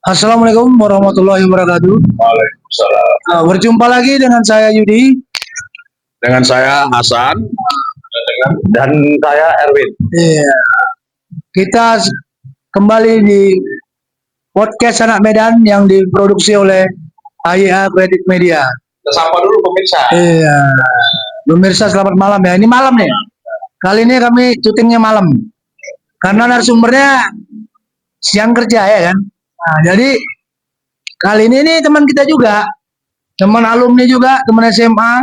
Assalamualaikum warahmatullahi wabarakatuh. Waalaikumsalam. Berjumpa lagi dengan saya Yudi. Dengan saya Hasan dan saya Erwin. Iya. Kita kembali di podcast Anak Medan yang diproduksi oleh AYA Kredit Media. Kita sapa dulu pemirsa. Iya. Pemirsa selamat malam ya. Ini malam nih. Kali ini kami syutingnya malam. Karena narasumbernya siang kerja ya kan. Nah, jadi kali ini nih teman kita juga, teman alumni juga, teman SMA.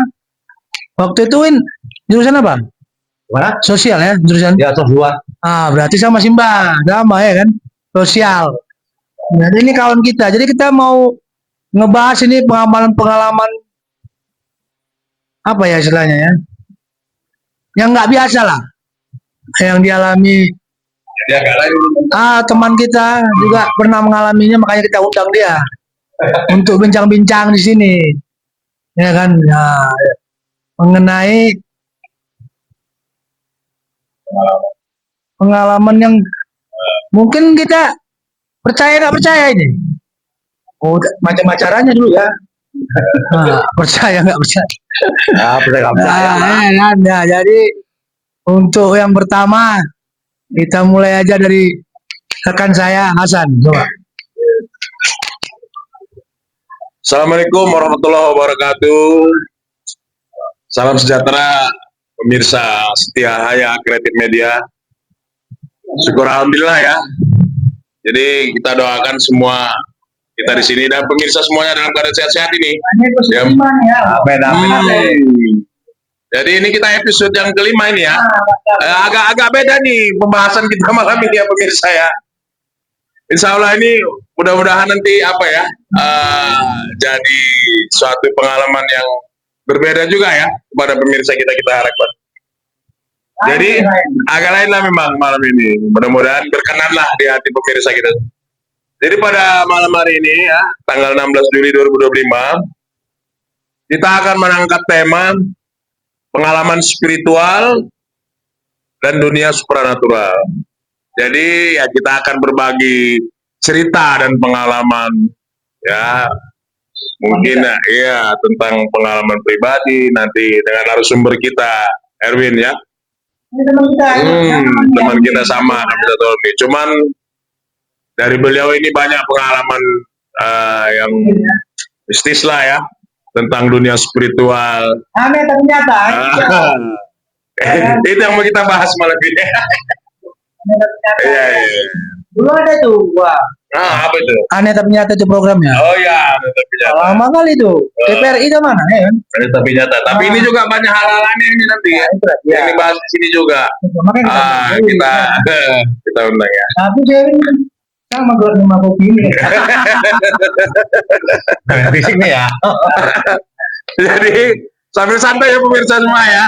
Waktu itu jurusan apa? Mana? Sosial ya, jurusan. Ya, dua. Berarti sama Simba, sama ya kan? Sosial. Nah, ini kawan kita. Jadi kita mau ngebahas ini pengalaman-pengalaman apa ya istilahnya ya? Yang nggak biasa lah, yang dialami. Ya, gak lain. Teman kita juga pernah mengalaminya, makanya kita undang dia untuk bincang-bincang di sini, ya kan? Nah, mengenai pengalaman yang mungkin kita percaya nggak percaya ini. Macam acaranya dulu ya. Percaya nggak percaya. Percaya nggak percaya. Nah, jadi untuk yang pertama kita mulai aja dari rekan saya Hasan. Coba. Assalamualaikum warahmatullahi wabarakatuh. Salam sejahtera pemirsa setia AYA Kredit Media. Syukur alhamdulillah ya. Jadi kita doakan semua kita di sini dan pemirsa semuanya dalam keadaan sehat-sehat ini. Jadi ini kita episode yang kelima ini ya. Agak-agak beda nih pembahasan kita malam ini ya pemirsa ya. Insya Allah ini mudah-mudahan nanti jadi suatu pengalaman yang berbeda juga ya kepada pemirsa kita harapkan. Jadi agak lain lah memang malam ini. Mudah-mudahan berkenanlah di hati pemirsa kita. Jadi pada malam hari ini ya, tanggal 16 Juli 2025, kita akan mengangkat tema pengalaman spiritual dan dunia supranatural. Jadi ya kita akan berbagi cerita dan pengalaman ya mungkin ya tentang pengalaman pribadi nanti dengan narasumber kita Erwin ya. Teman kita sama cuman dari beliau ini banyak pengalaman yang mistis lah ya tentang dunia spiritual. Aneh ternyata. Itu yang mau kita bahas malam ini. Iya. Dulu ada tuh, apa itu? Aneh tapi nyata itu programnya. Oh ya, aneh tapi nyata. Lama kali itu. TPRI itu mana ya? Aneh tapi nyata. Tapi ini juga banyak hal-hal aneh ini nanti ya. Yang dibahas di sini juga. Kita undang ya. Tapi saya sama gelar 5 kopi ini. Fisiknya ya. Jadi sambil santai ya pemirsa semua ya.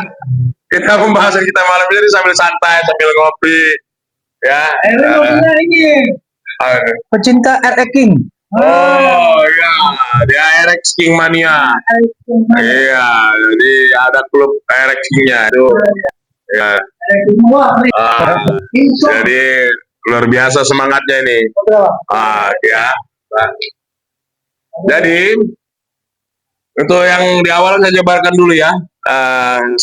Kita pembahasan kita malam ini sambil santai sambil ngopi. Ya. Ini pecinta RX King. Oh ya, dia RX King mania. Iya, jadi ada klub RX King-nya itu. Ya. Jadi luar biasa semangatnya ini. Ya. Jadi untuk yang di awal saya jabarkan dulu ya.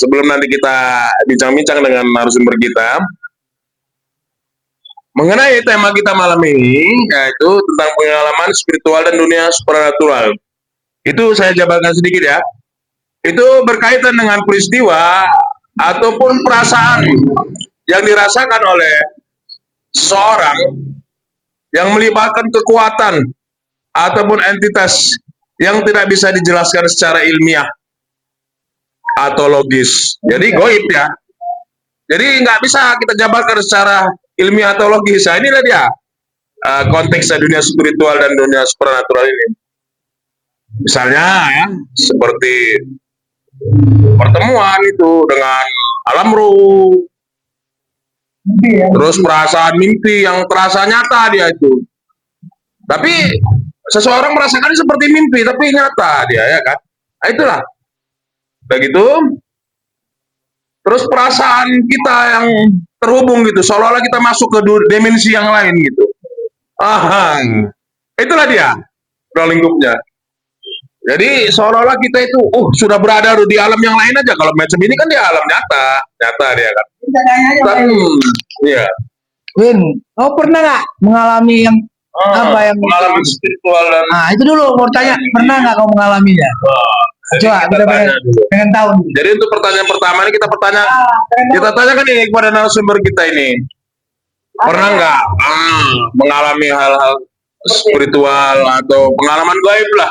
Sebelum nanti kita bincang-bincang dengan narasumber kita mengenai tema kita malam ini, yaitu tentang pengalaman spiritual dan dunia supranatural. Itu saya jabarkan sedikit ya. Itu berkaitan dengan peristiwa ataupun perasaan yang dirasakan oleh seseorang yang melibatkan kekuatan ataupun entitas yang tidak bisa dijelaskan secara ilmiah atau logis. Jadi goib ya. Jadi nggak bisa kita jabarkan secara ilmiah atau logis. Nah, inilah dia konteksnya dunia spiritual dan dunia supranatural ini. Misalnya ya, seperti pertemuan itu dengan alam ruh, terus perasaan mimpi yang terasa nyata dia itu. Tapi seseorang merasakan seperti mimpi, tapi nyata dia ya kan. Nah, itulah. Begitu. Terus perasaan kita yang terhubung gitu, seolah-olah kita masuk ke dimensi yang lain gitu. Itulah dia ruang lingkupnya. Jadi seolah-olah kita itu, sudah berada di alam yang lain aja. Kalau macam ini kan dia alam nyata dia kan. Dan, iya. Win, kau pernah nggak mengalami yang apa yang pengalaman spiritual dan Nah, itu dulu mau tanya, pernah nggak kau mengalaminya? Coba kita pengen tahu. Jadi untuk pertanyaan pertama ini kita tanyakan ini kepada narasumber kita ini. Pernah nggak mengalami hal-hal spiritual atau pengalaman gaib lah?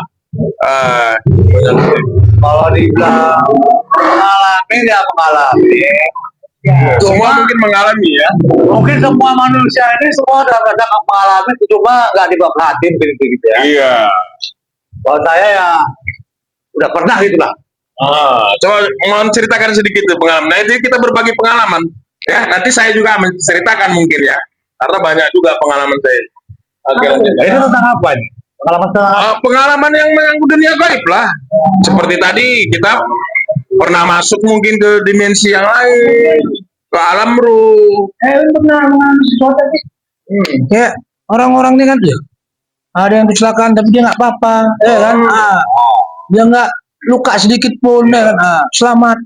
Kalau dibilang mengalami ya mengalami. Semua mungkin mengalami ya. Mungkin semua manusia ini semua ada mengalami, cuma nggak diperhatiin begitu ya. Iya. Kalau saya ya udah pernah gitu lah. Coba mohon ceritakan sedikit tuh pengalaman. Nah, itu kita berbagi pengalaman. Ya, nanti saya juga menceritakan mungkin ya. Karena banyak juga pengalaman saya. Itu tentang apa nih? Pengalaman tentang pengalaman yang menyangkut dunia gaib lah. Seperti tadi kita pernah masuk mungkin ke dimensi yang lain, ke alam ruh. Pernah mengalami sesuatu sih? Kayak orang-orang ini kan dia ada yang kecelakaan tapi dia nggak apa-apa, kan? Dia nggak luka sedikit pun, kan? Selamat.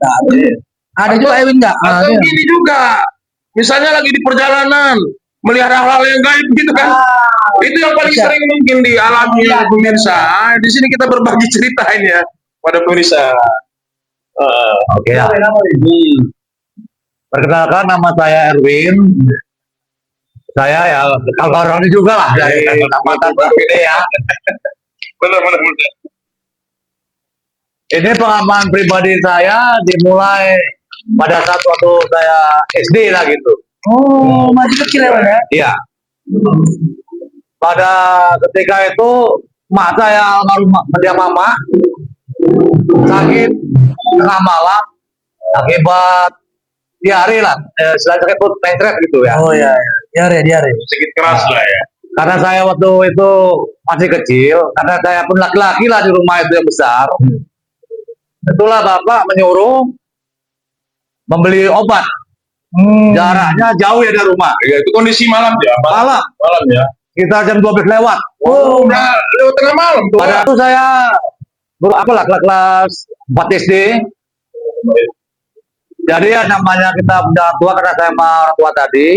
Ada juga Ewin nggak? Atau gini juga, misalnya lagi di perjalanan melihat hal-hal yang gaib gitu kan. Itu yang paling sering mungkin dialami oleh pemirsa. Di sini kita berbagi cerita ini ya pada pemirsa. Oke ya. Perkenalkan, nama saya Erwin. Saya ya orang ini juga lah dari kecamatan ini ya. Benar. Ini pengalaman pribadi saya dimulai pada saat waktu saya SD lah gitu. Masih kecil ya? Iya. Pada ketika itu mak saya almarhumah mama sakit tengah malam akibat diare lah, selain sakit perut mencret gitu ya. Oh iya, diare. Sedikit keras lah ya. Karena saya waktu itu masih kecil, karena saya pun laki-laki lah di rumah itu yang besar. Itulah bapak menyuruh membeli obat. Jaraknya jauh ya dari rumah. Ya, itu kondisi malam ya. Malam ya. Kita jam 12 lewat. Udah lewat tengah malam tuh. Pada itu saya kelas 4 SD. Jadi ya namanya kita jalan tua, karena saya sama orang tua tadi,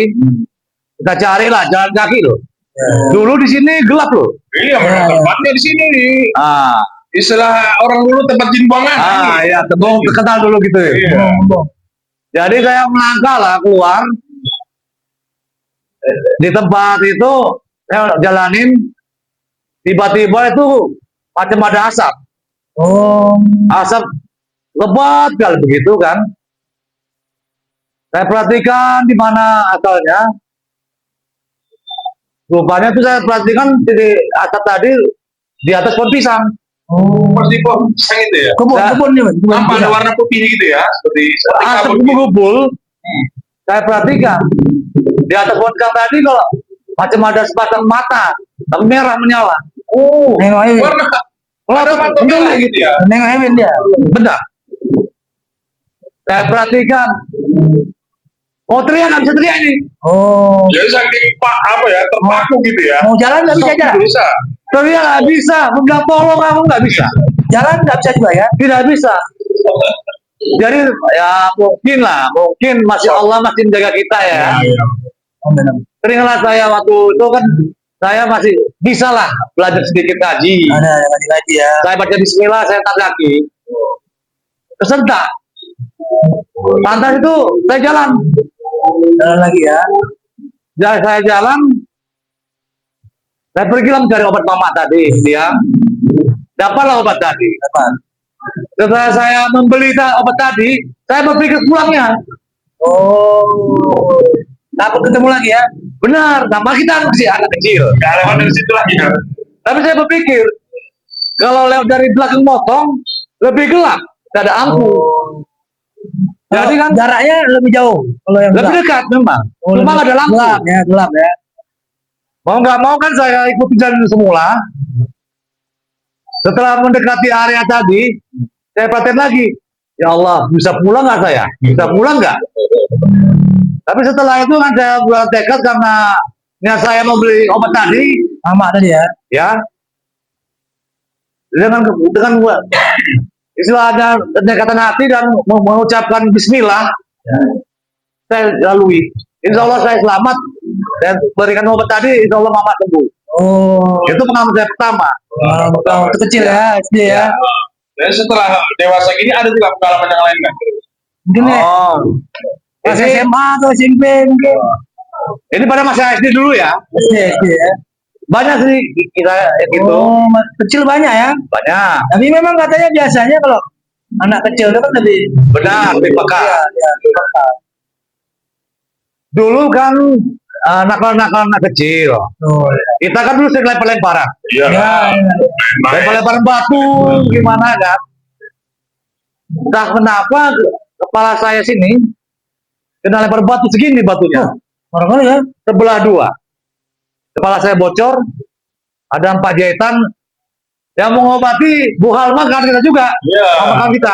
kita carilah jalan kaki loh. Dulu di sini gelap loh. Iya, tempatnya di sini nih. Istilah orang dulu tempat jin buangan. Ya, tembong terkenal dulu gitu ya. Iya. Jadi saya melangkah lah keluar. Di tempat itu saya jalanin, tiba-tiba itu macam ada asap. Asap lebat kali begitu kan. Saya perhatikan di mana asalnya. Rupanya itu saya perhatikan di asap tadi di atas pohon pisang. Pasti pohon pisang itu ya. Kebun nih, Nampak ada warna putih gitu ya, seperti asap mengumpul. Saya perhatikan di atas pohon pisang tadi kalau macam ada sepasang mata, tapi merah menyala. Nengok Ewin. Warna mata merah gitu ya. Nengok Ewin dia. Benar. Saya perhatikan. Teriak, nggak bisa teriak ini. Jadi saking terpaku gitu ya. Mau jalan nggak bisa jalan. Bisa. Teriak nggak bisa, minta tolong kamu nggak bisa. Jalan nggak bisa juga ya? Tidak bisa. Jadi ya mungkin masih Allah masih menjaga kita ya. Teringatlah saya waktu itu kan saya masih bisa lah belajar sedikit ngaji. Ada ngaji ya. Saya baca Bismillah, saya angkat kaki. Kesentak. Lantas itu saya jalan lagi ya. Saya jalan, saya pergi mencari obat mama tadi, dia dapatlah obat tadi. Setelah saya membeli obat tadi, saya berpikir pulangnya. Takut ketemu lagi ya? Benar, sama kita masih anak kecil. Gak lewat dari situ lagi ya. Tapi saya berpikir, kalau lewat dari belakang motong, lebih gelap, gak ada lampu. Jadi kan jaraknya lebih jauh. Kalau yang lebih dekat memang. Cuma nggak ada lampu. Gelap ya. Mau nggak mau kan saya ikuti jalan semula. Setelah mendekati area tadi, saya perhatiin lagi. Ya Allah, bisa pulang nggak saya? Bisa pulang nggak? Tapi setelah itu kan saya buat tekad karena niat saya mau beli obat tadi, Mama tadi ya. ya. Dengan istilahnya pendekatan hati dan mengucapkan Bismillah, saya lalui. Insya Allah saya selamat dan berikan obat tadi, Insya Allah mama sembuh. Oh. Itu pengalaman saya pertama. Waktu kecil ya, SD ya. Dan setelah dewasa gini ada juga pengalaman yang lain kan? Mungkin ya. Oh, Pas ini, SMA atau SMP mungkin. ini pada masa SD dulu ya. SD ya. Banyak sih kita gitu. Oh, kecil banyak ya. Banyak. Tapi memang katanya biasanya kalau anak kecil itu kan lebih Benar, lebih peka. ya, lebih peka. Dulu kan nakal-nakal anak kecil. Oh, ya. Kita kan dulu sering lempar-lemparan. Iya. Ya, ya. Lempar-lemparan batu gimana kan? Entah kenapa kepala saya sini kena lempar batu segini batunya. Orang-orang ya. Sebelah dua. Kepala saya bocor, ada 4 jahitan. Yang mengobati Bu Halma kan kita juga. Iya. Sama kita.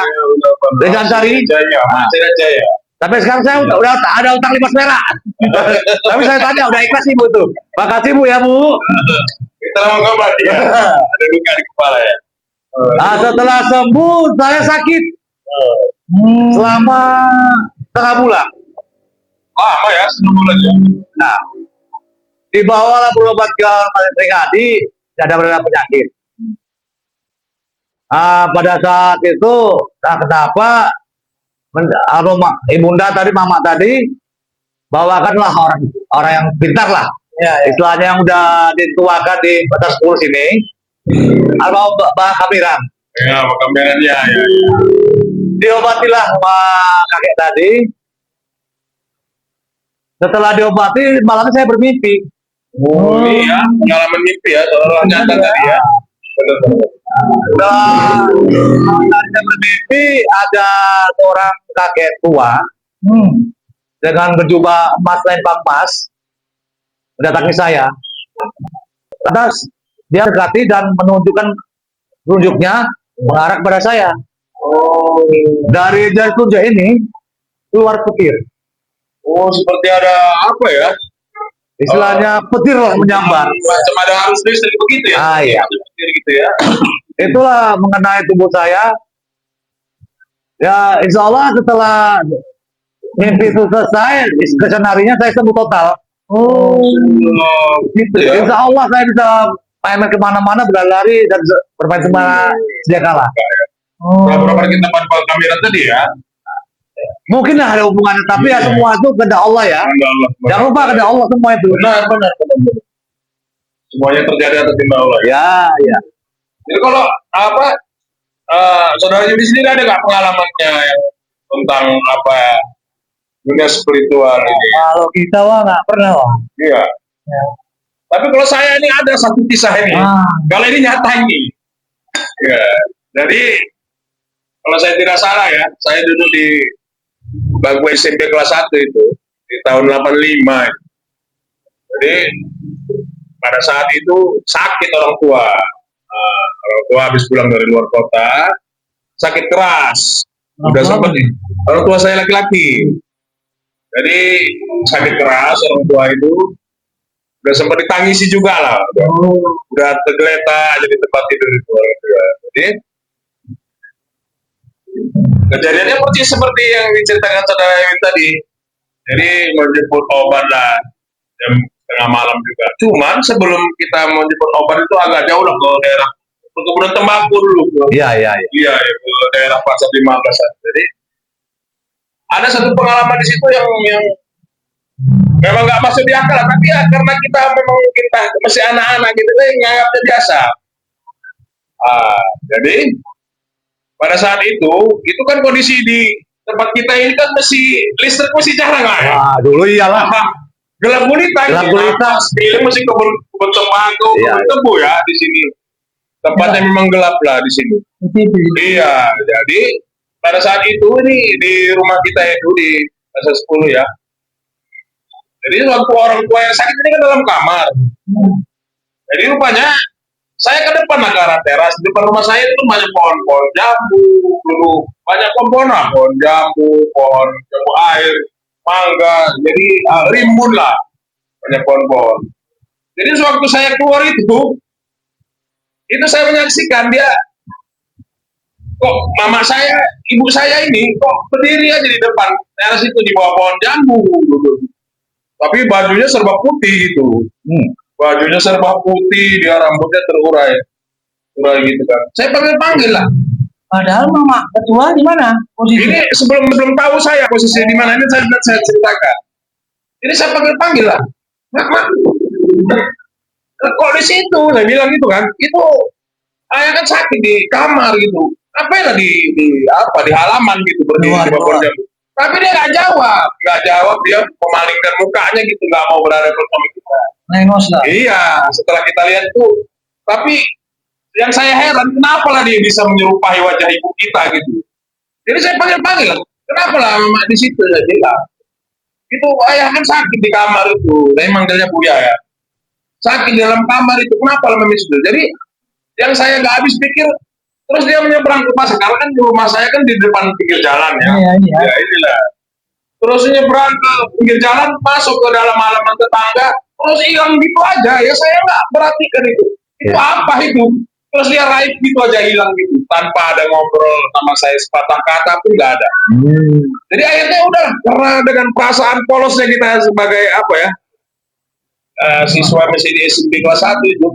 Dengan cari. Jaya. Masih Jaya. Tapi sekarang saya udah ada utang 5 perak. Tapi saya tanya udah ikhlas Ibu tuh. Makasih Bu ya Bu. Kita mau ngobat ya. Ada luka di kepala ya. Nah, setelah sembuh saya sakit selama setengah bulan. Lama ya, 1 bulan ya. Nah, dibawalah berobat ke Trigadi, tidak ada penyakit. Pada saat itu, nah kenapa ibunda tadi, mama tadi, bawakanlah orang yang pintar lah. Ya, ya. Istilahnya yang udah dituakan di batas 10 sini, atau Mbak Kamiran. Ya, kameranya ya. Diobatilah sama kakek tadi. Setelah diobati, malamnya saya bermimpi. Oh, iya, pengalaman mimpi ya, seolah nyata tadi ya. Benar-benar. Dan saya bermimpi ada seorang kakek tua dengan berjubah emas lempang emas mendatangi saya. Lantas dia dekati dan menunjukkan telunjuknya mengarah kepada saya. Oh, Dari jari telunjuk ini keluar petir. oh seperti ada apa ya? Istilahnya petir lah menyambar. Macam ada arus listrik begitu ya? Iya. Petir gitu ya. Itulah mengenai tubuh saya. Ya, insya Allah setelah mimpi itu selesai, kesehariannya saya sembuh total. Oh, gitu ya. Insya Allah saya bisa main kemana-mana, berlari dan bermain semana sedia kala. Berapa kita pada kamera tadi ya? Mungkin ada hubungannya, tapi ya semua itu kehendak Allah ya. Allah. Jangan lupa kehendak Allah semua itu. Benar. Semuanya terjadi atas kehendak Allah. Ya, ya. Jadi kalau apa, saudara Yudi sendiri ada nggak pengalamannya yang tentang apa dunia spiritual ini? Kalau kita wah nggak pernah wah. Iya. Ya. Tapi kalau saya ini ada satu kisah ini. Kalau ini nyata ini. Ya. Jadi kalau saya tidak salah ya, saya duduk di bangku SMP kelas 1 itu di tahun 85. Jadi pada saat itu sakit orang tua. Orang tua habis pulang dari luar kota, sakit keras. Udah sempat orang tua saya laki-laki. Jadi sakit keras orang tua itu udah sempat ditangisi juga lah. Udah tergeletak jadi tempat tidur itu orang tua. Jadi kejadiannya persis seperti yang diceritakan saudara Ewin tadi. Jadi menjemput obat lah jam tengah malam juga. Cuman sebelum kita menjemput obat itu agak jauh lah ke daerah perkebunan tembakau dulu. Iya. Iya, ke daerah Pasar 15. Jadi ada satu pengalaman di situ yang memang nggak masuk di akal, tapi ya karena kita masih anak-anak gitu, nganggapnya biasa. Jadi pada saat itu kan kondisi di tempat kita ini kan listrik masih jarang lah ya. Wah, dulu iyalah. Gelap gulita. Gelap gulita. Sekeliling masih kebun tembakau, kebun tebu ya di sini. Tempatnya memang gelap lah di sini. Iya, jadi pada saat itu nih di rumah kita itu di Pasar 10 ya. Jadi waktu orang tua yang sakit ini kan dalam kamar. Jadi rupanya saya ke depan lah ke arah teras. Di depan rumah saya itu banyak pohon-pohon jambu, dulu banyak pohon jambu, pohon jambu air, mangga. Jadi rimbun lah banyak pohon-pohon. Jadi sewaktu saya keluar itu saya menyaksikan dia kok mama saya, ibu saya ini kok berdiri aja di depan teras itu di bawah pohon jambu gitu. Tapi bajunya serba putih gitu. Bajunya serba putih, dia rambutnya terurai, terurai gitu kan. Saya panggil lah. Padahal mama ketua di mana posisi? Ini sebelum tahu saya posisi di mana ini saya ceritakan. Ini saya panggil lah. Mak, kok di situ? Saya bilang gitu kan. Itu ayah kan sakit di kamar gitu. Apa ya di halaman gitu berdiri di bawah pohon jambu. Tapi dia nggak jawab, dia memalingkan mukanya gitu, nggak mau berhadapan sama kita. Nengos lah. Iya, setelah kita lihat tuh, tapi yang saya heran, kenapa lah dia bisa menyerupai wajah ibu kita gitu. Jadi saya panggil, kenapa lah mama di situ, saya bilang. Itu ayah kan sakit di kamar itu, saya manggilnya Buya ya. Sakit di dalam kamar itu, kenapa lah mama di situ. Jadi yang saya nggak habis pikir, terus dia menyeberang ke pasar, karena kan di rumah saya kan di depan pinggir jalan ya. Iya. Ya inilah. Terus nyebrang ke pinggir jalan, masuk ke dalam halaman tetangga, terus hilang gitu aja. Ya saya nggak perhatikan itu. Itu apa itu? Terus dia raib gitu aja hilang gitu, tanpa ada ngobrol sama saya sepatah kata pun nggak ada. Jadi akhirnya udah, karena dengan perasaan polosnya kita sebagai apa ya, siswa masih di SMP kelas 1 itu,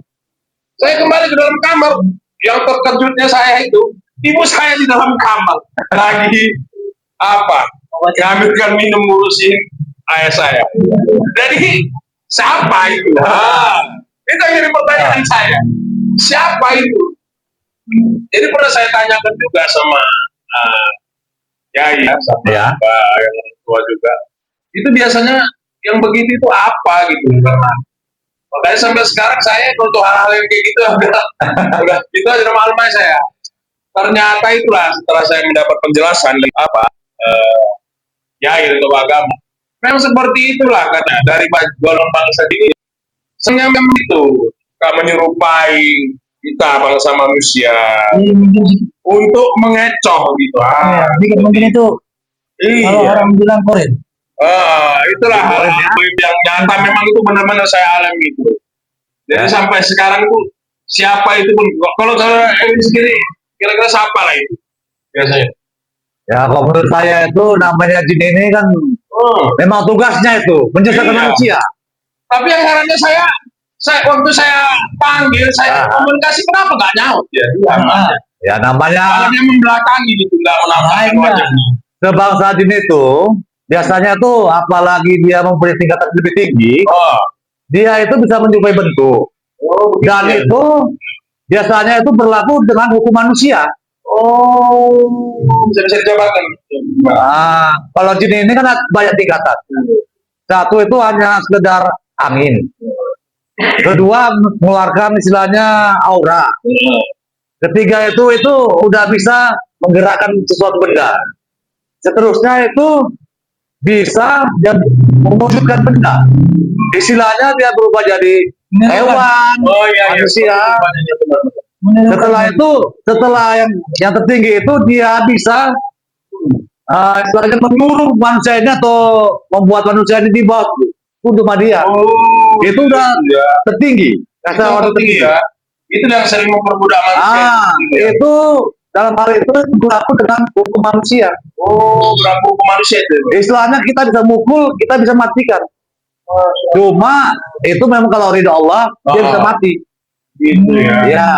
saya kembali ke dalam kamar. Yang terkejutnya saya itu, ibu saya di dalam kamar lagi apa? Ngambilkan minum, ngurusin ayah saya. Jadi siapa itu? Itu yang jadi pertanyaan saya. Siapa itu? Jadi pernah saya tanyakan juga sama sama yang tua juga. Itu biasanya yang begitu itu apa gitu? Karena makanya sampai sekarang saya untuk hal-hal yang kayak gitu udah itu aja maklumnya saya. Ternyata itulah setelah saya mendapat penjelasan apa ilmu agama. Memang seperti itulah katanya dari golongan bangsa ini. Senyum itu menyerupai kita bangsa manusia untuk mengecoh gitu. Mungkin itu kalau orang bilang korin. Itulah hal yang nyata memang itu benar-benar saya alami itu. Jadi sampai sekarang tuh siapa itu pun kalau saya sendiri kira-kira siapa lah itu biasanya. Ya kalau menurut saya itu namanya jin ini kan memang tugasnya itu menyesatkan manusia. Tapi yang herannya saya waktu saya panggil, saya komunikasi kenapa nggak nyaut ya? Ya namanya dia membelakangi gitu, nggak menampakkan wajahnya. Sebangsa jin itu biasanya tuh apalagi dia mempunyai tingkatan lebih tinggi, dia itu bisa menyerupai bentuk. Dan itu biasanya itu berlaku dengan hukum manusia. Bisa dicobakan. Kalau jin ini kan banyak tingkatan. Satu itu hanya sekedar angin. Kedua mengeluarkan istilahnya aura. Ketiga itu udah bisa menggerakkan sesuatu benda. Seterusnya itu bisa mewujudkan benda. Istilahnya dia berubah jadi hewan, manusia. Setelah yang tertinggi itu dia bisa istilahnya menyuruh manusia ini atau membuat manusia ini di bawah untuk dia. Itu udah tertinggi. Tertinggi ya. Itu yang sering memperbudak manusia. Itu dalam hal itu berlaku dengan hukum manusia. Berlaku hukum manusia itu. Istilahnya kita bisa mukul, kita bisa matikan. Cuma itu memang kalau ridho Allah dia bisa mati. Gitu ya. Ya.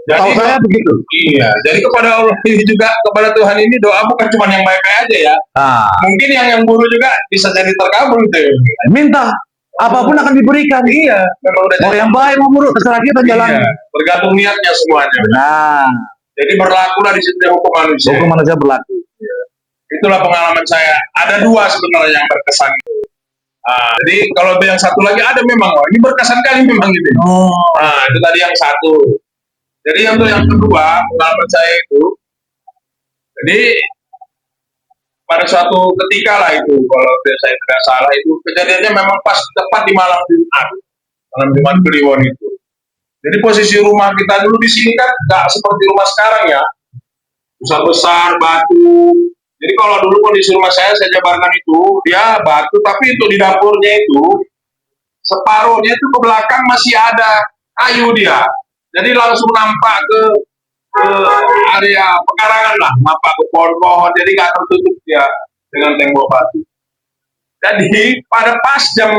Tahu saya begitu. Iya. Jadi kepada Allah ini juga, kepada Tuhan ini doa bukan cuma yang baik-baik aja ya. Mungkin yang buruk juga bisa jadi terkabul gitu. Minta apapun akan diberikan. Iya. Mau yang baik mau buruk terserah kita jalan. Bergantung niatnya semuanya. Jadi berlakulah di situ hukum manusia. Hukum manusia berlaku. Itulah pengalaman saya. Ada dua sebenarnya yang berkesan. Jadi kalau yang satu lagi ada memang, ini berkesan kali memang gitu. Itu tadi yang satu. Jadi untuk yang kedua pengalaman saya itu, jadi pada suatu ketika lah itu, kalau saya tidak salah itu kejadiannya memang pas tepat di malam Jumat Kliwon itu. Jadi posisi rumah kita dulu di sini kan nggak seperti rumah sekarang ya, besar batu. Jadi kalau dulu kondisi rumah saya jabarkan itu dia batu, tapi untuk di dapurnya itu separuhnya itu ke belakang masih ada kayu dia. Jadi langsung nampak ke area pekarangan lah, nampak ke pohon-pohon. Jadi nggak tertutup dia dengan tembok batu. Jadi pada pas jam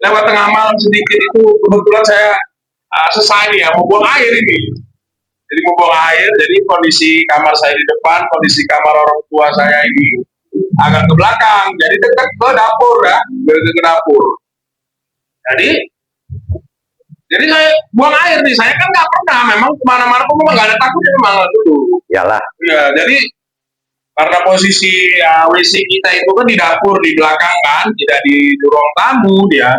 lewat tengah malam sedikit itu kebetulan saya selesai nih ya mau buang air ini. Jadi mau buang air, jadi kondisi kamar saya di depan, kondisi kamar orang tua saya ini agak ke belakang, jadi dekat ke dapur ya, ke dapur. Jadi saya buang air nih, saya kan nggak pernah, memang kemana-mana pun memang nggak ada takutnya memang dulu. Iyalah. Ya, jadi karena posisi WC kita itu kan di dapur di belakang kan, tidak di ruang tamu dia.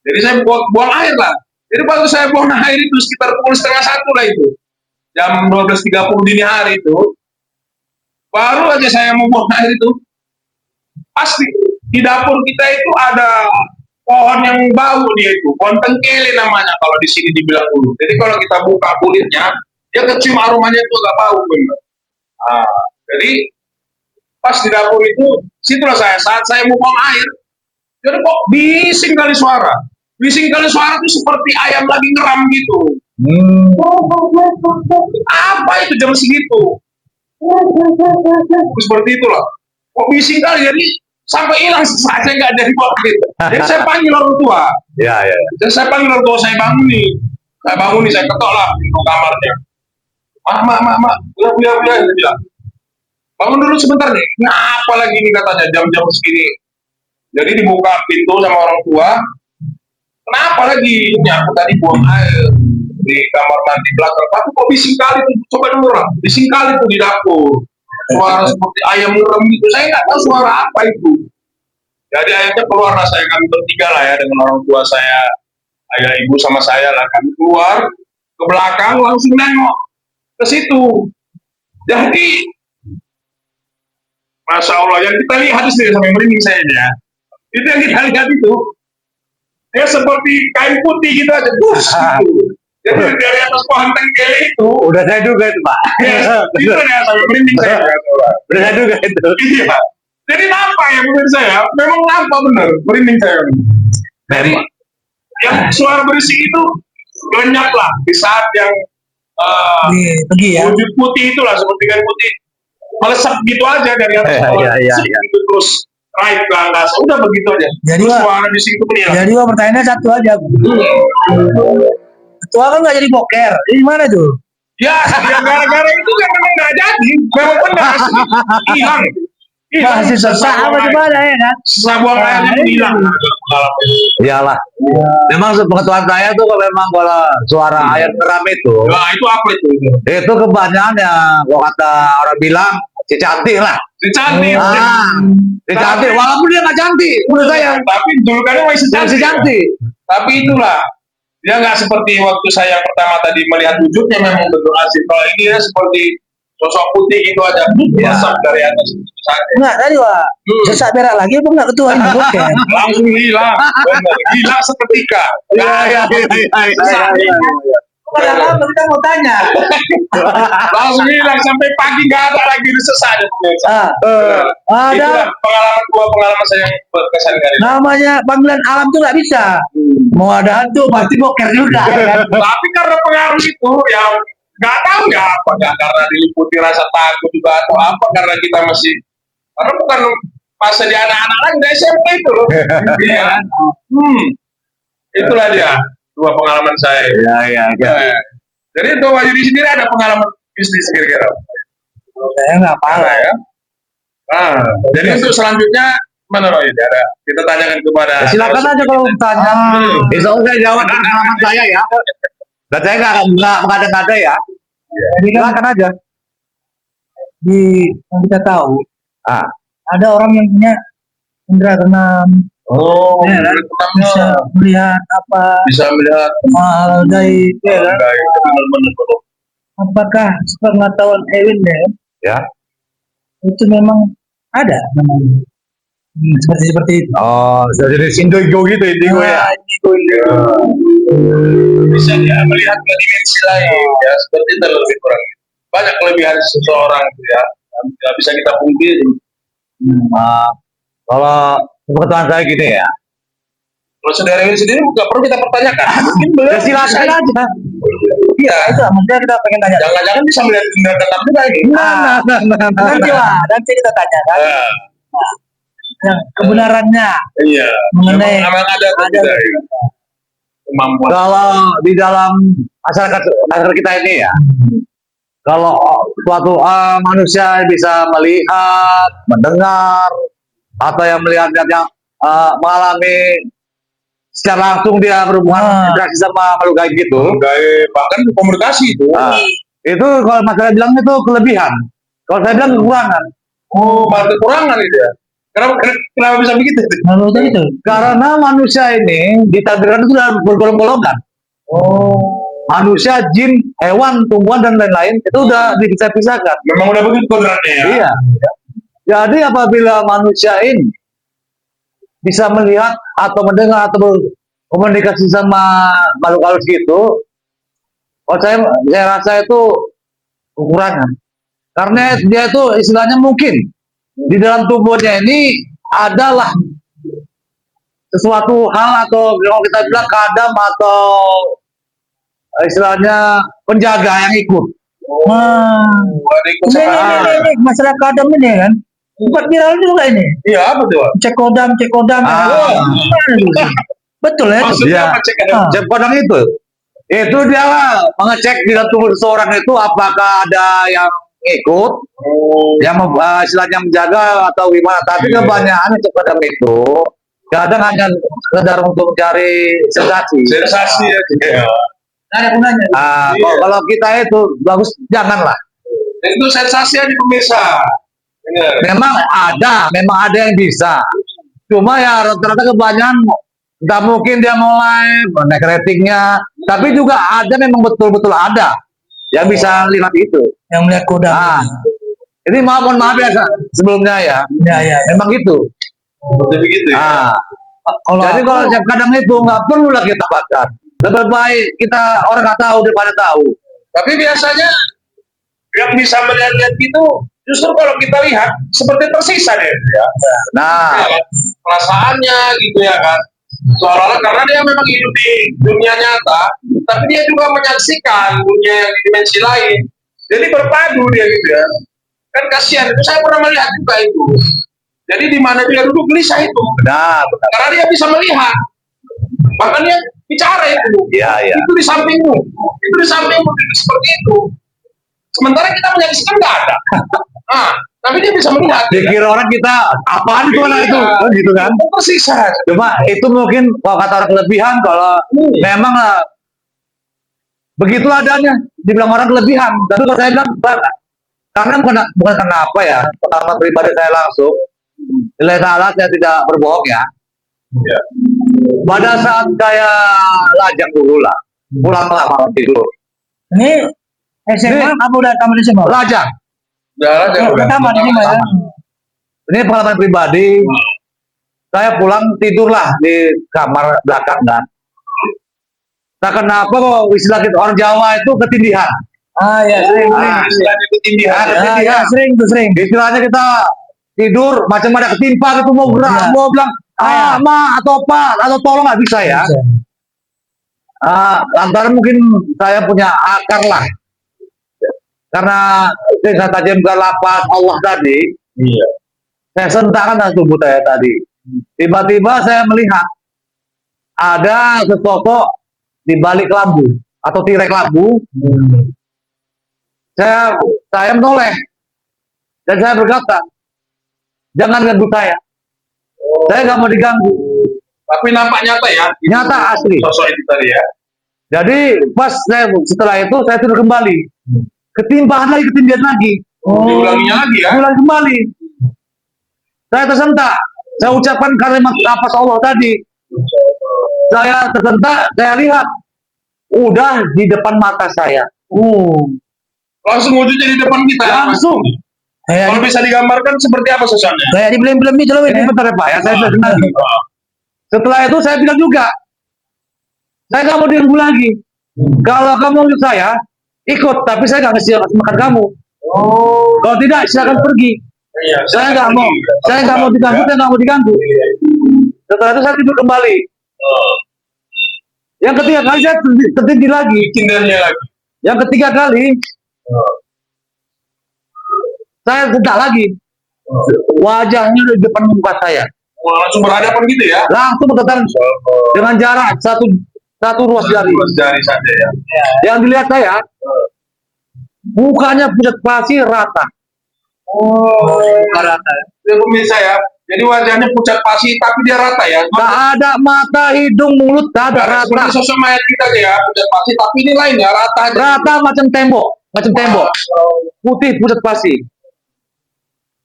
Jadi saya buang air lah. Jadi waktu saya buang air itu sekitar pukul setengah 1 lah itu, jam 12.30 dini hari itu, baru aja saya mau buang air itu, pasti di dapur kita itu ada pohon yang bau dia itu, pohon tengkele namanya kalau di sini dibilang dulu. Jadi kalau kita buka kulitnya, dia kecium aromanya itu agak bau benar. Jadi pas di dapur itu, situlah saat saya mau buang air, jadi kok bising kali suara. Bising kali suara itu seperti ayam lagi ngeram gitu. Apa itu jam segitu? Seperti itulah. Kok bising kali, jadi sampai hilang saya nggak jadi bawah gitu. Jadi saya panggil orang tua. Ya. Jadi saya panggil orang tua, saya bangun nih, saya ketok lah pintu kamarnya. Mak, biar, dia bilang, bangun dulu sebentar nih. Ngapa lagi nih katanya jam-jam segini? Jadi dibuka pintu sama orang tua. Kenapa lagi? Ini aku tadi buang air di kamar mandi belakang. Tapi kok bising kali tuh? Coba dulu lah. Bising kali tuh di dapur. Suara seperti ayam ngerem gitu. Saya nggak tahu suara apa itu. Jadi akhirnya keluar lah, saya kami bertiga lah ya dengan orang tua saya, ayah ibu sama saya lah. Kami keluar ke belakang langsung nengok ke situ. Jadi Masya Allah, yang kita lihat itu sampai merinding saya ya. Itu yang kita lihat itu, dia seperti kain putih gitu aja, gitu. Jadi dari atas pohon tengkele itu, Udah saya duga itu, Pak. itu ya sampai merinding saya. Udah saya duga itu. Iya. Jadi nampak ya menurut saya, memang nampak benar, merinding saya. Memang. Yang suara berisik itu banyak lah di saat yang pergi ya. wujud putih itulah, seperti kain putih melesap gitu aja dari atas pohon. Iya. Itu terus naik ke atas, udah begitu aja. Jadi, terus Wak, suara di situ menilang. Jadi pertanyaannya satu aja. Ketua kan nggak jadi boker. Ini mana tuh? Ya gara-gara itu kan memang nggak jadi, memang benar hilang. Masih sesak apa gimana ya kan? Sabuang airnya pun hilang. Iyalah. Memang sepengetahuan saya tuh memang kalau suara air keram itu, Nah itu apa itu? itu kebanyakan ya, kalau kata orang bilang, si cantik lah. Si cantik. Si cantik, walaupun dia nggak cantik, menurut saya. Tapi julukannya masih Si cantik. Tapi itulah, dia nggak seperti waktu saya pertama tadi melihat wujudnya memang betul asli. Kalau ini ya seperti sosok putih gitu aja, besar dari atas. Enggak tadi Wak. Sesak berak lagi apa enggak ketua ini boker? Langsung hilang, benar. Hilang seketika. Iya. Padahal kita mau tanya. Langsung hilang sampai pagi nggak ada lagi sesanya. Ada Itulah pengalaman saya yang berkesan kali ini. namanya panggilan alam tuh nggak bisa. Mau ada hantu pasti boker juga. Ya kan? Tapi karena pengaruh itu yang nggak tahu ya apa, nggak karena diliputi rasa takut juga atau apa, karena kita masih, karena bukan pas jadi anak-anak lagi dari SMP itu loh. Iya kan? Itulah dia dua pengalaman saya. Iya. Jadi untuk Wahyu sendiri ada pengalaman bisnis kira-kira? Saya nggak parah ya. Jadi untuk selanjutnya mana Roy? Ada kita tanyakan kepada. Ya, silakan aja kalau bertanya. Insya Allah saya jawab dengan pengalaman saya ya. Dan saya nggak mengada-ngada ya. Jadi kan Silakan aja. yang kita tahu ada orang yang punya indera keenam. Oh, Ya kan? Bisa melihat apa bisa melihat hal gaib. Ya kan? benar-benar. Apakah sepengetahuan Ewin Ya. itu memang ada namanya? Seperti itu. Oh, jadi indigo gitu, indigo ya. Bisa dia melihat ke dimensi lain ya, seperti itu lebih kurang. Banyak kelebihan seseorang ya, nggak bisa kita pungkiri. Kalau pengetahuan saya gini ya, Kalau saudara ini sendiri nggak perlu kita pertanyakan. Mungkin beliau Ya silakan aja. Iya. Itu maksudnya kita pengen tanya. Jangan-jangan bisa melihat tindakan juga ini. Nanti lah, nanti kita tanyakan. Nah, Yang kebenarannya iya. mengenai Memang ada atau tidak ya? Kemampuan. Kalau di dalam masyarakat kita ini ya, kalau suatu manusia bisa melihat, mendengar, atau yang melihat yang mengalami secara langsung dia berhubungan interaksi sama makhluk gaib gitu, Bahkan komunikasi itu. itu kalau masyarakat bilang itu kelebihan. Kalau saya bilang kekurangan. Oh, malah kekurangan itu ya. Kenapa bisa begitu? menurut itu. Karena manusia ini ditakdirkan itu sudah bergolong-golongan. Oh, Manusia, jin, hewan, tumbuhan dan lain-lain itu udah dipisah-pisahkan. Memang udah begitu kodratnya ya. Iya. Jadi apabila manusia ini bisa melihat atau mendengar atau berkomunikasi sama makhluk halus gitu, oh saya rasa itu kekurangan. Karena dia itu istilahnya mungkin di dalam tubuhnya ini adalah sesuatu hal atau kalau kita bilang kadam atau istilahnya penjaga yang ikut. Ada ikut sama. ini masyarakat Adam ini kan. Sempat viral juga ini. Iya, apa tuh? Cek kodam. Betul ya? Maksudnya Iya. apa cek ada? Cek kodam itu dia mengecek di dalam tubuh seseorang itu apakah ada yang ikut, yang istilahnya menjaga atau gimana. Tapi kebanyakan cek kodam itu kadang hanya sekedar untuk mencari sensasi. Sensasi ya. Ada gunanya. Kalau kita itu bagus janganlah. Itu sensasi aja pemirsa. Memang ada yang bisa. Cuma ya rata-rata kebanyakan nggak mungkin dia mulai naik ratingnya. Tapi juga ada memang betul-betul ada yang bisa lihat itu. Yang melihat kodam. Ini mohon maaf ya sebelumnya ya. Ya. Memang gitu. Seperti begitu ya. Jadi kalau kadang itu nggak perlu lah kita bakar. Lebih baik kita orang nggak tahu daripada tahu. Tapi biasanya yang bisa melihat itu justru kalau kita lihat seperti tersisa deh ya. Nah, Ya kan? Perasaannya gitu ya kan. Seolah-olah karena dia memang hidup di dunia nyata, tapi dia juga menyaksikan dunia yang di dimensi lain. Jadi berpadu dia gitu ya. Kan kasihan itu saya pernah melihat juga itu. Jadi di mana dia duduk gelisah itu. benar. Karena dia bisa melihat. Bahkan dia bicara itu. Iya. Itu di sampingmu. Itu di sampingmu. Seperti itu. Sementara kita menyaksikan nggak ada. Nah, tapi dia bisa melihat. Dikira orang kita apaan itu anak itu, gitu kan? Itu tersisa. Cuma itu mungkin kalau kata orang kelebihan, kalau memang begitulah adanya. Dibilang orang kelebihan. Tapi kalau saya bilang karena bukan karena apa ya. Pertama pribadi saya langsung nilai salah saya tidak berbohong ya. Ya. Pada saat saya lajang dulu lah, pulang lah malam tidur. Ini SMA apa udah tamat SMA? Lajang. Udah Tamat SMA ya. Ini pengalaman pribadi. Saya pulang tidurlah di kamar belakang kan. Tak kenapa kok istilah kita orang Jawa itu ketindihan. Ya sering. Istilahnya ketindihan. Sering. Istilahnya kita tidur macam ada ketimpa gitu mau gerak, mau bilang ma atau apa atau tolong nggak bisa ya. Lantaran mungkin saya punya akar lah. Karena saya tajamkan lapas Allah tadi. Iya. Saya sentakkan dalam tubuh saya tadi. Tiba-tiba saya melihat ada sesosok di balik lampu atau tirai lampu. Saya menoleh dan saya berkata, jangan ganggu saya. Saya nggak mau diganggu. Tapi nampak nyata ya. Nyata asli. Sosok itu tadi ya. Jadi pas setelah itu saya tidur kembali. Ketimpangan lagi, ketindihan lagi. Diulanginya lagi ya. Ulang kembali. Saya tersentak. Saya ucapkan kalimat nafas Allah tadi. Saya tersentak, saya lihat. Udah di depan mata saya. Langsung wujudnya di depan kita. Langsung. Kalau bisa digambarkan seperti apa sosoknya? Kayak di film-film itu loh Ini ini. bentar ya Pak ya, saya bilang lagi. Setelah itu saya bilang juga, saya nggak mau diganggu lagi. Kalau kamu ikut saya, ikut, tapi saya nggak ngasih makan kamu. Kalau tidak, silakan pergi. Iya, Saya nggak mau diganggu, saya nggak mau diganggu. Setelah itu saya tidur kembali. Yang ketiga kali saya tertindih lagi. Cindernya lagi. Yang ketiga kali saya sedak lagi. Wajahnya di depan muka saya. Wah, langsung berhadapan gitu ya? Langsung berdekatan dengan jarak satu ruas jari. Ruas jari saja ya. Yang dilihat saya, mukanya pucat pasi rata. Bukan rata ya. Dia pemirsa ya. Jadi wajahnya pucat pasi tapi dia rata ya. Tak ada mata, hidung, mulut, tak ada rata. Seperti sosok mayat kita aja ya, pucat pasi tapi ini lain ya, rata aja. Rata macam tembok, putih pucat pasi.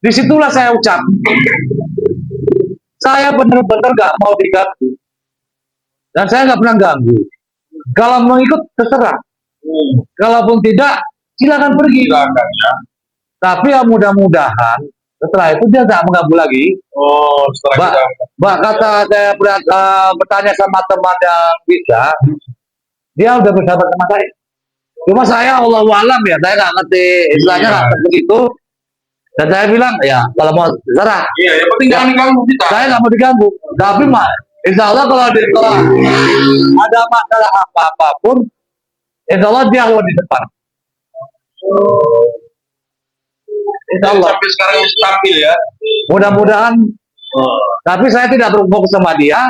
Disitulah saya ucap, saya benar-benar gak mau diganggu, dan saya gak pernah ganggu. Kalau mau ikut terserah, kalaupun tidak silakan pergi. Silakan ya. Tapi ya mudah-mudahan setelah itu dia gak mengganggu lagi. Oh, setelah kita Kata saya bertanya sama teman yang bisa, dia udah bersahabat sama saya. Cuma saya Allah alam ya, saya nggak ngerti istilahnya nggak seperti itu. Dan saya bilang ya kalau mau terserah. Iya, yang penting jangan diganggu kita. Saya nggak mau diganggu. Tapi insya Allah kalau ada masalah apapun, insya Allah dia harus di depan. Insya Allah. Sampai sekarang stabil ya. Mudah-mudahan. Tapi saya tidak berbohong sama dia.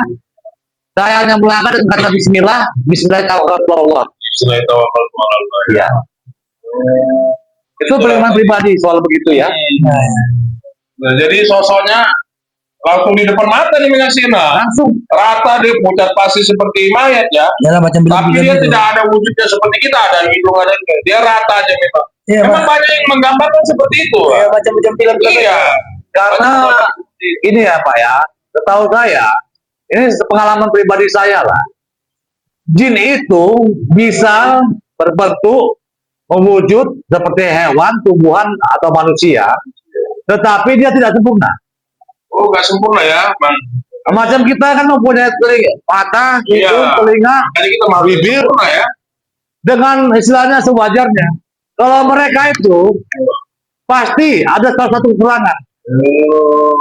Saya hanya melangkah dengan kata Bismillah, Bismillahirrahmanirrahim. Bismillahirrahmanirrahim. Ya. Itu pengalaman pribadi soal begitu ya. Nah, jadi sosoknya langsung di depan mata nih menyaksikan. Langsung Rata dia pucat pasti seperti mayat ya. Ya macam Tapi dia gitu. tidak ada wujudnya seperti kita, ada hidung ada ini. Dia rata aja memang. Iya, Memang banyak yang menggambarkan seperti itu. Ya, macam-macam film. Iya. karena ini ya Pak ya, setahu saya ini pengalaman pribadi saya lah. Jin itu bisa berbentuk mewujud seperti hewan, tumbuhan atau manusia, tetapi dia tidak sempurna. Oh, nggak sempurna ya, Bang. Macam kita kan mempunyai mata, hidung, Iya. telinga, Jadi kita mau bibir, sempurna ya. dengan istilahnya sewajarnya. Kalau mereka itu pasti ada salah satu kekurangan.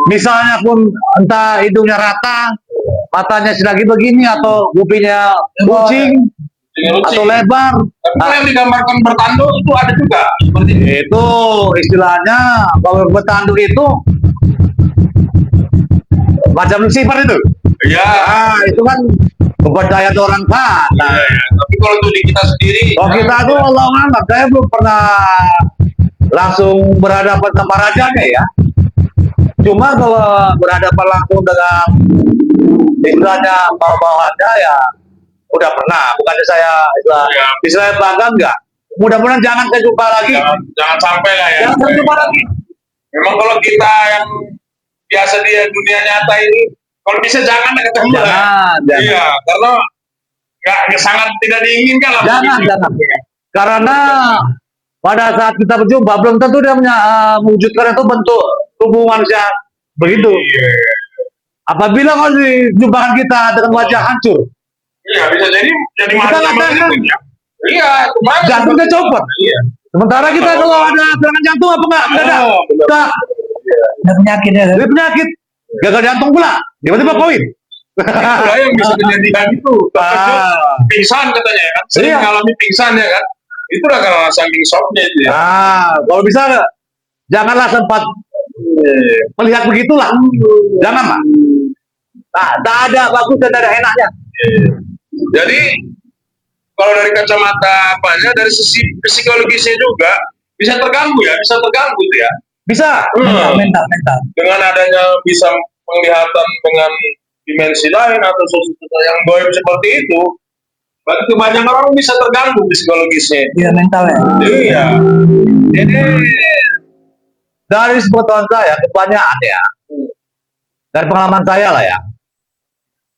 Misalnya pun entah hidungnya rata, matanya sedang begini, atau kupinya kucing, atau lebar. Tapi kalau yang digambarkan bertanduk itu ada juga seperti itu. Itu istilahnya kalau bertanduk itu macam Lucifer itu. Iya. Itu kan kepercayaan orang kan. Iya, iya. Tapi kalau untuk di kita sendiri, Kalau kita tuh Allah amat, saya belum pernah langsung berhadapan sama rajanya ya. Cuma kalau berhadapan langsung dengan istilahnya bawahannya ya udah pernah. Bukannya saya istilahnya bangga enggak. Mudah-mudahan jangan saya jumpa lagi. jangan sampai lah ya. Jangan saya jumpa lagi. Memang kalau kita yang biasa di dunia nyata ini, kalau bisa jangan ketemu lah. Jangan. Iya, karena nggak sangat tidak diinginkan lah. Jangan. Begitu. Karena pada saat kita berjumpa belum tentu dia mewujudkan itu bentuk tubuh manusia begitu. Iya. Apabila kalau dijumpakan kita dengan wajah hancur, Iya, bisa jadi kita manusia katakan begitu ya. Iya, kemana? jantungnya copot. Iya. Sementara kita kalau ada serangan jantung apa enggak? Enggak ada. Oh, benar. Enggak. Ada penyakitnya kan? Ada penyakit. Gagal jantung pula. Tiba-tiba poin. Itulah yang bisa menjadikan itu. Pingsan katanya ya kan. Sering Iya. mengalami pingsan ya kan. Itulah karena saking shocknya itu ya. Kalau bisa janganlah sempat melihat begitulah. Janganlah. Nah, tak ada bagus dan tak ada enaknya. Jadi kalau dari kacamata apanya, dari sisi psikologisnya juga bisa terganggu ya, bisa terganggu tuh ya. Bisa. Mental. Dengan adanya bisa penglihatan dengan dimensi lain atau sesuatu yang goib seperti itu, berarti kebanyakan orang bisa terganggu psikologisnya. Iya, mental ya. Iya. Jadi dari sepengetahuan saya kebanyakan ya, dari pengalaman saya lah ya,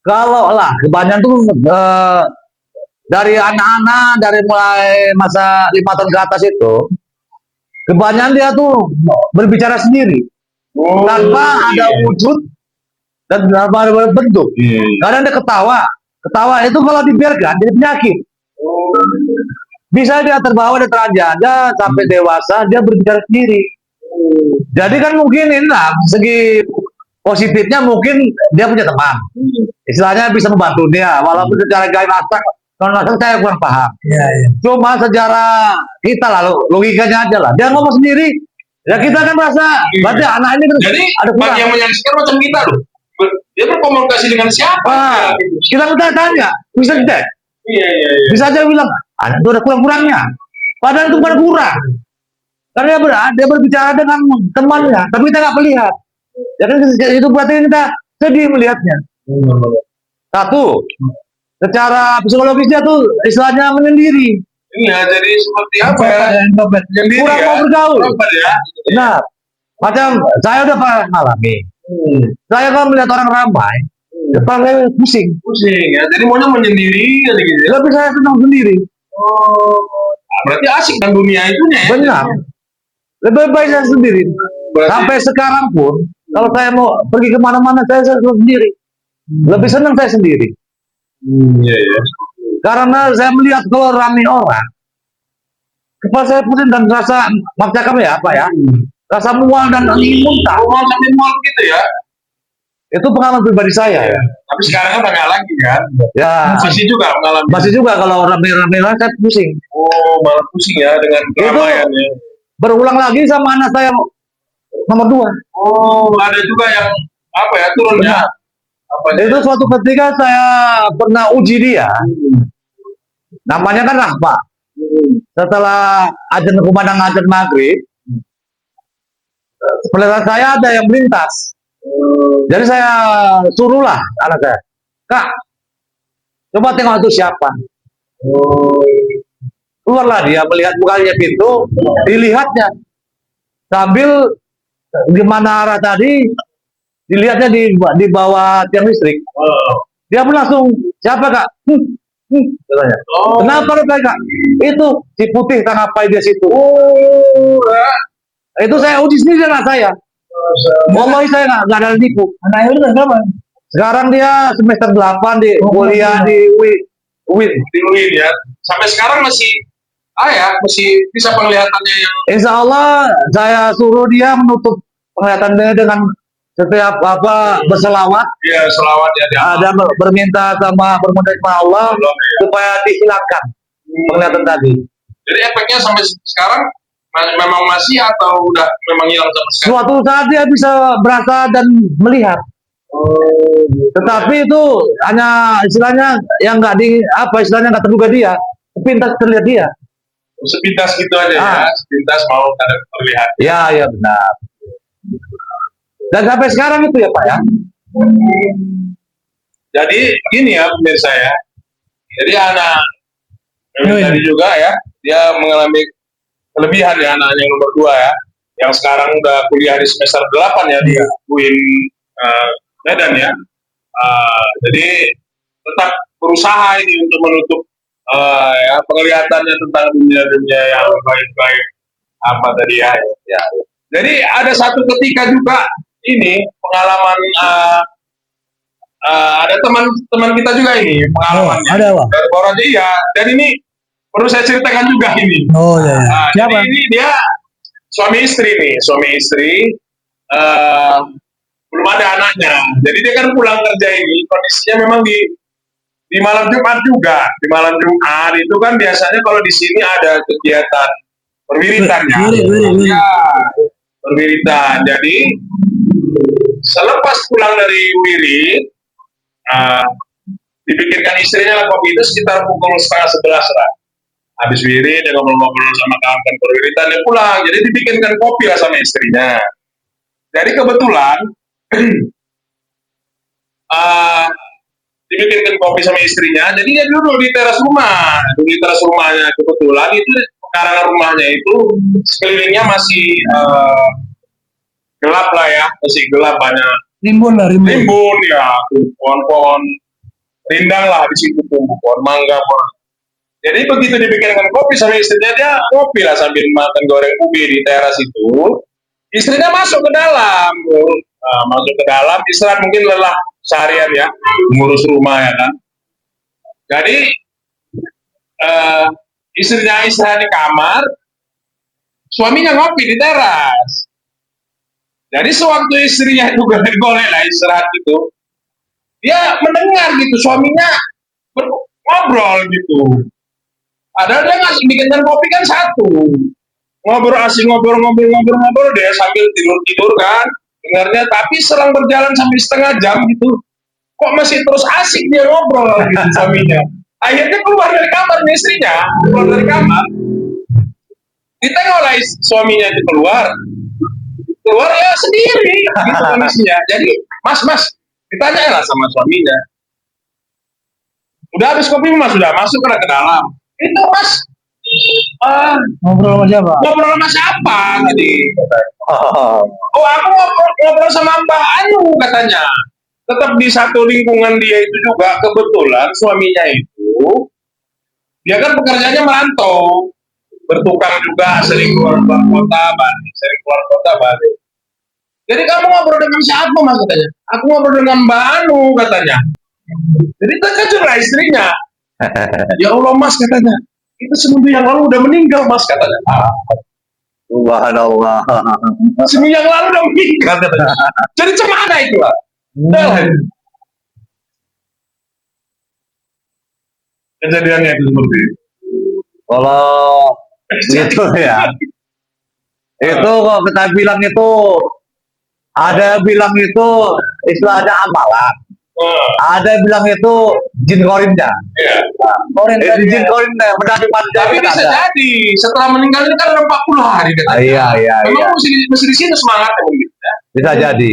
kalau lah kebanyakan tuh dari anak-anak dari mulai masa 5 tahun ke atas itu, kebanyakan dia tuh berbicara sendiri tanpa ada wujud dan tanpa ada bentuk. Kadang dia ketawa itu kalau dibiarkan jadi penyakit. Bisa dia terbawa dan teranjada sampai dewasa dia berbicara sendiri. Jadi kan mungkin inilah segi positifnya, mungkin dia punya teman. istilahnya bisa membantu dia, walaupun secara gaya masak, kalau masak saya kurang paham. Iya, iya. Cuma sejarah kita lah, logikanya aja lah. Dia ngomong sendiri, ya kita kan merasa, berarti anak ini kan Jadi ada bagi kurang. yang menyaksikan macam kita loh. Dia berkomunikasi dengan siapa? Ah, Gitu. kita tanya, bisa dicek. Iya, iya, iya. Bisa aja bilang, anak itu ada kurang-kurangnya. Padahal itu bukan kurang. Karena dia berbicara dengan temannya, tapi kita nggak melihat. Ya kan itu berarti kita sedih melihatnya. Satu, secara psikologisnya tuh istilahnya menyendiri, Iya, jadi seperti apa ya? Sendiri kurang ya? mau bergaul. Apa ya? Nah, macam saya udah pernah mengalami. Saya kan melihat orang ramai, kepala saya pusing. Pusing ya. Jadi maunya menyendiri gitu ya. Tapi saya senang sendiri. Oh, berarti asik dengan dunia itunya ya. Benar. Lebih baik saya sendiri. Berarti- Sampai sekarang pun, kalau saya mau pergi kemana-mana, saya selalu sendiri. Lebih senang saya sendiri. Iya, iya. Karena saya melihat kalau ramai orang, kepala saya pusing dan rasa, maaf cakap ya, apa ya, rasa mual dan ingin muntah. Mau sampai mall gitu ya. Itu pengalaman pribadi saya. Ya, Tapi sekarang kan banyak lagi kan. ya Masih juga mengalami. masih juga kalau ramai-ramai orang saya pusing. Oh, malah pusing ya dengan keramaian ya. Berulang lagi sama anak saya nomor 2. Oh, ada juga yang apa ya turun ya. Apa Itu suatu ketika saya pernah uji dia, namanya kan Rahma. Setelah azan kumandang azan maghrib, sebelah saya ada yang melintas. Jadi saya suruhlah anak saya, Kak, coba tengok itu siapa. Keluarlah dia melihat bukanya pintu, dilihatnya sambil gimana arah tadi, dilihatnya di bawah tiang listrik. Dia pun langsung, siapa Kak? Katanya. Oh. Kenapa lu Kak? Itu si putih tanah pai dia situ. Oh, ya. Itu saya uji sendiri anak saya. Wallahi saya nggak ada nipu. Anaknya udah berapa? Sekarang dia semester 8 di kuliah di UIN. Di UIN ya. Sampai sekarang masih masih bisa penglihatannya yang Insya Allah saya suruh dia menutup penglihatannya dengan setiap berselawat ya selawat ya dia. dan berminta sama bermohon kepada Allah supaya dihilangkan penglihatan tadi. Jadi efeknya sampai sekarang memang masih atau udah memang hilang sama sekali? Suatu saat dia bisa berasa dan melihat. Tetapi itu hanya istilahnya yang nggak istilahnya nggak terduga dia, sepintas terlihat dia. Sepintas gitu aja ya, sepintas mau ada terlihat. Ya, ya benar. Dan sampai sekarang itu ya Pak ya. Jadi gini ya pemirsa ya. Jadi anak tadi juga ya, dia mengalami kelebihan ya anaknya yang nomor 2 ya, yang sekarang udah kuliah di semester 8 ya di UIN Medan ya. Jadi tetap berusaha ini untuk menutup ya penglihatannya tentang dunia-dunia yang baik-baik apa tadi ya. Jadi ada satu ketika juga ini pengalaman ada teman kita juga ini pengalamannya. Ada Pak. Dari Boraja ya. Dan ini perlu saya ceritakan juga ini. Oh ya. Jadi ini dia suami istri nih, belum ada anaknya. Jadi dia kan pulang kerja ini kondisinya memang di malam Jumat juga. Di malam Jumat itu kan biasanya kalau di sini ada kegiatan perwiritan ya. Ya, perwiritan. Jadi selepas pulang dari wirid, dibikinkan istrinya lah kopi itu sekitar pukul 10:30 lah. Habis wirid dia ngobrol-ngobrol sama kawan-kawan perwiritan dia pulang. Jadi dibikinkan kopi lah sama istrinya. Jadi kebetulan dibikinkan kopi sama istrinya, jadi dia duduk di teras rumahnya. Kebetulan itu pekarangan rumahnya itu sekelilingnya masih gelap lah ya, masih gelap, banyak Rimbun ya, pohon-pohon rindang lah di situ, pohon mangga, pohon. Jadi begitu dibikinkan kopi sama istrinya, dia kopi lah sambil makan goreng ubi di teras itu. Istrinya masuk ke dalam, istirahat mungkin lelah seharian ya, ngurus rumah ya kan. Jadi istrinya istirahat di kamar, suaminya ngopi di teras. Jadi sewaktu istrinya itu golek lah istirahat dia mendengar gitu suaminya ngobrol gitu. Ada dia ngasih bikinkan kopi kan satu, ngobrol asing ngobrol dia sambil tidur kan dengarnya, tapi selang berjalan sampai setengah jam gitu, kok masih terus asik dia ngobrol gitu suaminya. Akhirnya keluar dari kamar istrinya, keluar dari kamar, ditengok lah suaminya itu keluar ya sendiri gitu kondisinya. Jadi mas ditanya lah sama suaminya, udah habis kopi mas, sudah masuk ke dalam itu mas, Ngobrol sama siapa? ngobrol sama siapa jadi, Oh, oh aku ngobrol sama Mbak Anu katanya, tetap di satu lingkungan dia itu juga. Kebetulan suaminya itu dia kan pekerjaannya merantau, bertukang juga, sering keluar kota balik. Jadi kamu ngobrol dengan siapa mas katanya? Aku ngobrol dengan Mbak Anu katanya. Jadi terkejutlah istrinya. Ya Allah mas katanya, itu seminggu yang lalu udah meninggal mas katanya. subhanallah. Seminggu yang lalu udah meninggal katanya. Jadi cemana itu lah. Kejadiannya itu seperti itu. Kalau gitu ya, itu kalau kita bilang itu, ada yang bilang itu istilahnya amalan, ada yang bilang itu jin korinnya. Iya. Korin Itu tadi jin ya. korinnya mendaki manusia Tapi kan bisa ada. jadi setelah meninggal ini kan ada 40 hari katanya. Iya. Memang mesti di sini semangatnya begitu ya. Bisa jadi.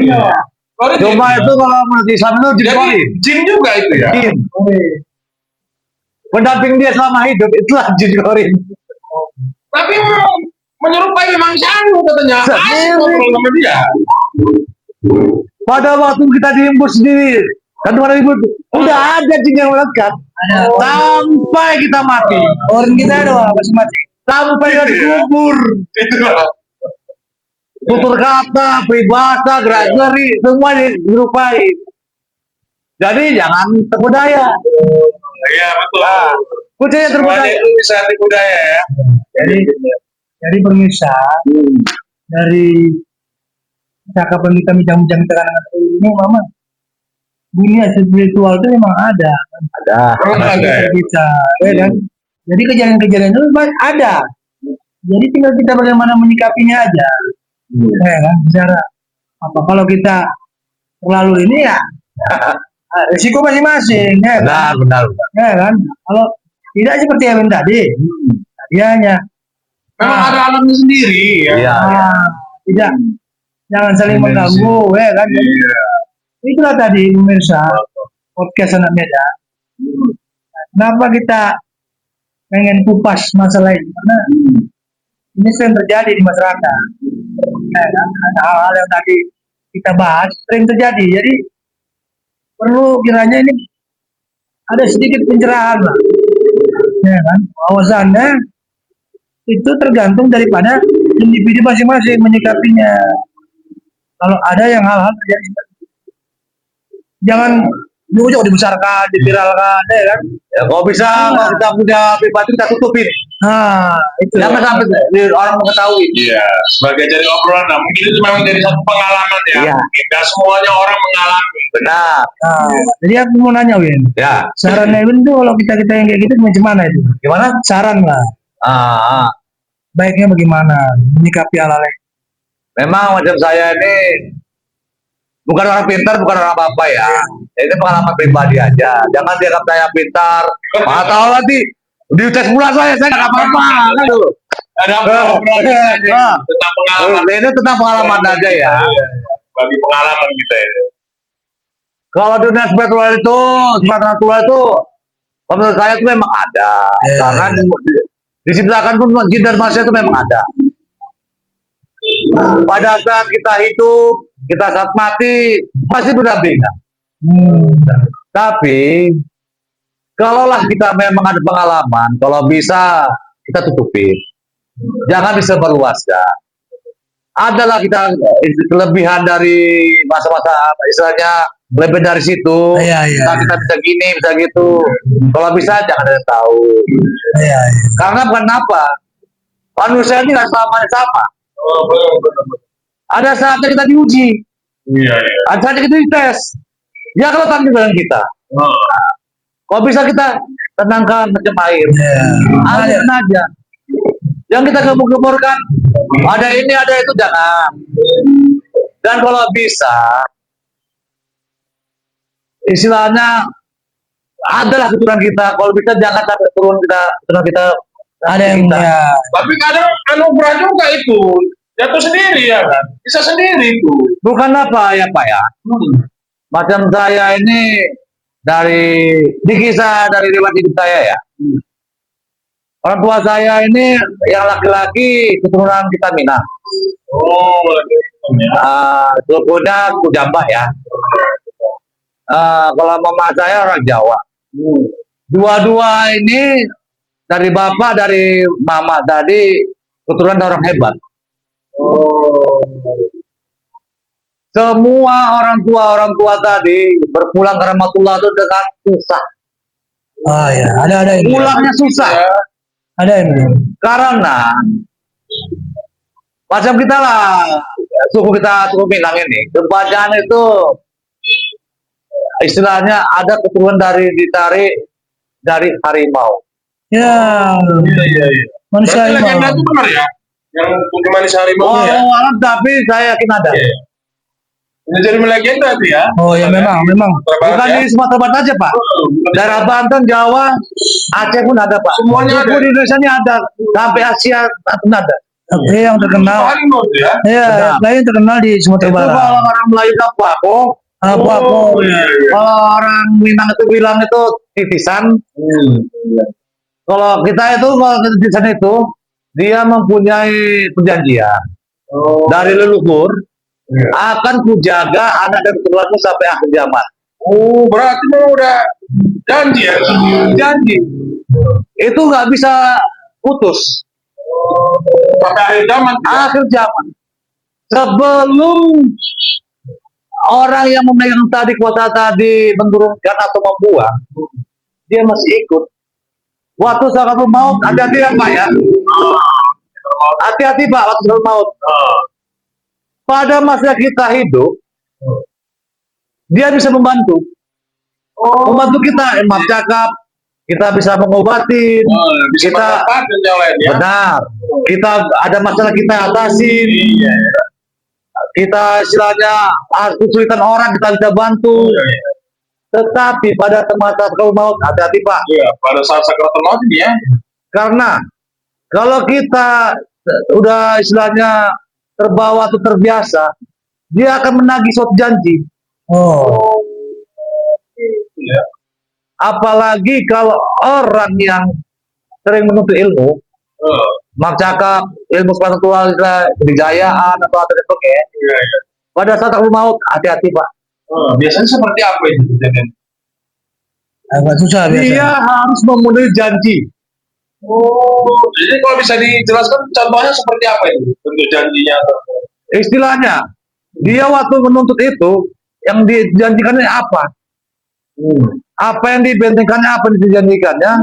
Iya. Korin Cuma gitu. itu kalau menurut Islam itu jin Jadi korin. jin juga itu ya. Jin. Pendamping dia selama hidup itulah jin korin. Tapi menyerupai memang Anu katanya. Asik ngobrol sama dia. Pada waktu kita diimbus sendiri, kan kemarin ibu udah ada jin yang melekat sampai kita mati, Korin kita ada masing-masing. sampai kita dikubur. Itu lah. Tutur kata, peribahasa, gerak-geri, semua dirupai. Jadi jangan terpedaya. Iya betul. Kucingnya Semuanya terpedaya. itu bisa dibudaya ya. Jadi pemirsa, dari cakapan kita bincang-bincang tekanan ini, mama, dunia spiritual itu memang ada. Ada. Memang ada ya. Kita, ya kan? Jadi kejadian-kejadian itu ada. Jadi tinggal kita bagaimana menyikapinya aja. Ya kan? Bicara apa kalau kita terlalu ini ya risiko masing-masing, ya kan? Benar. Ya kan? Kalau tidak seperti yang tadi, hadiahnya. Memang ada alamnya sendiri ya. Iya. Tidak, jangan saling mengganggu, ya kan? Iya. Itulah tadi pemirsa podcast anak Medan. Kenapa kita pengen kupas masalah ini? Karena ini sering terjadi di masyarakat. Ya kan? Ada hal-hal yang tadi kita bahas sering terjadi. Jadi perlu kiranya ini ada sedikit pencerahan lah. Ya kan? Wawasannya itu tergantung daripada individu masing-masing menyikapinya. Kalau ada yang hal-hal terjadi seperti itu, jangan diujuk dibesarkan, diviralkan, ya kan? Ya, kalau bisa kalau kita punya pribadi kita tutupin. Nah, itu. Jangan sampai orang mengetahui. Iya, sebagai jadi obrolan, nah, mungkin itu memang jadi satu pengalaman ya. Iya. Mungkin nggak semuanya orang mengalami. Benar. Nah, jadi aku mau nanya, Win. Ya. Sarannya Win tuh kalau kita yang kayak gitu gimana itu? Gimana? Saran lah. Ah, Baiknya bagaimana menyikapi hal-hal ini? memang macam saya ini bukan orang pintar, bukan orang apa-apa ya. Ini pengalaman pribadi aja. Jangan dianggap saya pintar. Mana tahu nanti dites pula saya nggak apa-apa. Gitu. Ada obrolan Ah. tentang pengalaman. Ini tentang pengalaman aja ya. Bagi pengalaman kita ya. Kalau dunia spiritual itu, menurut saya itu memang ada. Karena diciptakan pun jin dan manusia itu memang ada. Pada saat kita hidup, kita saat mati, pasti berdampingan. Tapi, kalaulah kita memang ada pengalaman, kalau bisa kita tutupin. Jangan disebarluaskan. Adalah kita kelebihan dari masa-masa istilahnya lebih dari situ. Iya. Kita bisa gini, bisa gitu. Kalau bisa jangan ada yang tahu. Iya. Karena bukan apa? Manusia ini nggak selamanya sama. Oh, betul. Ada saatnya kita diuji. Iya. Ada saatnya kita dites. Dia akan datang dengan kita. Kalau bisa kita tenangkan macam air. Alirkan aja. Yang kita gemur-gemurkan, ada ini, ada itu, jangan. Dan kalau bisa, istilahnya adalah keturunan kita. Kalau bisa jangan sampai keturunan kita Ada yang kita. ya. Tapi kadang anugerah juga itu jatuh sendiri ya kan, bisa sendiri itu. Bukan apa ya Pak ya. Macam saya ini dari kisah dari riwayat hidup saya ya. Orang tua saya ini yang laki-laki keturunan kita Minang. Oh, Sukunya Kujamba ya. Kalau mama saya orang Jawa. Dua-dua ini dari bapak, dari mama tadi keturunan orang hebat. Semua orang tua tadi berpulang ke Rahmatullah itu dengan susah. Oh ya, ada ini. Pulangnya susah. Ada ini. Karena macam kita lah, suku Minang ini, kebanyakan itu istilahnya ada keturunan ditarik dari harimau. Ya, manusia Berarti legenda harimau. itu benar ya? Yang Putri Manis Harimau Oh, ya? alam tapi saya yakin ada. Ini jadi legenda itu ya? Oh ya, memang. Bukan ya? di Sumatera Barat aja Pak. Daerah Banten, Jawa, Aceh pun ada Pak. Semuanya Suku ada. di Indonesia ini ada, sampai Asia pun ada. Tapi yang terkenal, Harimau itu ya? ya, Benar. lain terkenal di Sumatera Itu Barat. kalau orang Melayu itu apa? Apa? Iya. Kalau orang Minang itu bilang itu titisan. Kalau kita itu, kalau titisan itu, dia mempunyai perjanjian dari leluhur, akan kujaga anak dan keturunanmu sampai akhir zaman. Oh, berarti memang udah janji ya? Janji. Itu nggak bisa putus. Sampai akhir zaman. Akhir zaman. Sebelum orang yang memegang tadi kuasa tadi menurunkan atau membuang, dia masih ikut. Waktu saat mau, hati-hati ya Pak ya. Hati-hati Pak waktu saat mau. Pada masa kita hidup, dia bisa membantu. Membantu kita, maaf cakap, kita bisa mengobati, Bisa kita manfaatkan yang lain ya? benar. Kita ada masalah kita atasi, Iya. kita istilahnya kesulitan orang kita bisa bantu. Tetapi pada masa kalau mau hati-hati Pak, Iya, pada saat sakaratul maut ini ya. karena kalau kita udah istilahnya terbawa atau terbiasa, dia akan menagih suatu janji. Oh, Iya. Apalagi kalau orang yang sering menuntut ilmu, maaf cakap, ilmu spiritual, kejayaan atau apa sebagainya, Iya, iya. pada saat aku mau hati-hati Pak. Biasanya seperti apa itu kejadian? agak susah biasa. Dia harus memenuhi janji. Jadi kalau bisa dijelaskan contohnya seperti apa itu? Bentuk janjinya atau Istilahnya, dia waktu menuntut itu, yang dijanjikannya apa? Apa yang dibentengkannya, apa yang dijanjikannya?